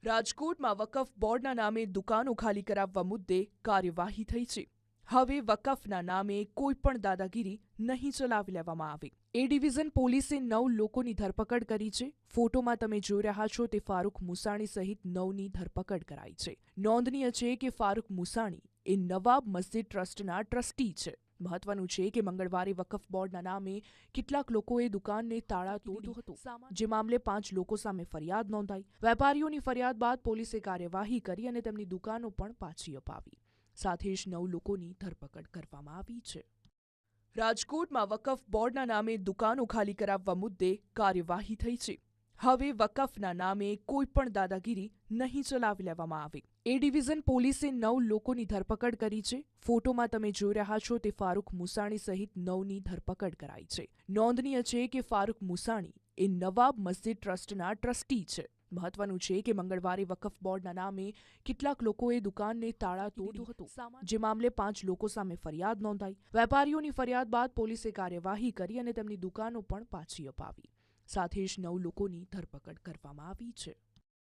રાજકોટમાં વકફ બોર્ડના નામે દુકાનો ખાલી કરાવવા મુદ્દે કાર્યવાહી થઈ છે. હવે વકફના નામે કોઈ પણ દાદાગીરી નહીં ચલાવી લેવામાં આવે. એ ડિવિઝન પોલીસે 9 લોકોની ધરપકડ કરી છે. ફોટોમાં તમે જોઈ રહ્યા છો તે ફારૂક મુસાણી સહિત 9ની ધરપકડ કરાઈ છે. નોંધનીય છે કે ફારૂક મુસાણી એ નવાબ મસ્જિદ ટ્રસ્ટના ટ્રસ્ટી છે. મહત્વનું છે કે મંગળવારે વકફ બોર્ડના નામે કેટલાક લોકોએ દુકાનને તાળા તોડ્યું હતું, જે મામલે 5 લોકો સામે ફરિયાદ નોંધાઈ. વેપારીઓની ફરિયાદ બાદ પોલીસે કાર્યવાહી કરી અને તેમની દુકાનો પણ પાછી અપાવી. સાથે જ 9 લોકોની ધરપકડ કરવામાં આવી છે. રાજકોટમાં વકફ બોર્ડના નામે દુકાનો ખાલી કરાવવા મુદ્દે કાર્યવાહી થઈ છે. હવે વકફના નામે કોઈ પણ દાદાગીરી નહીં ચલાવી લેવામાં આવે. એ ડિવિઝન પોલીસે 9 લોકોની ધરપકડ કરી છે. ફોટોમાં તમે જોઈ રહ્યા છો તે ફારૂક મુસાણી સહિત 9ની ધરપકડ કરાઈ છે. નોંધનીય છે કે ફારૂક મુસાણી એ નવાબ મસ્જિદ ટ્રસ્ટના ટ્રસ્ટી છે. મહત્વનું છે કે મંગળવારે વકફ બોર્ડના નામે કેટલાક લોકોએ દુકાનને તાળા તોડ્યું હતું, જે મામલે 5 લોકો સામે ફરિયાદ નોંધાઈ. વેપારીઓની ફરિયાદ બાદ પોલીસે કાર્યવાહી કરી અને તેમની દુકાનો પણ પાછી અપાવી. સાથે જ 9 લોકોની ધરપકડ કરવામાં આવી છે.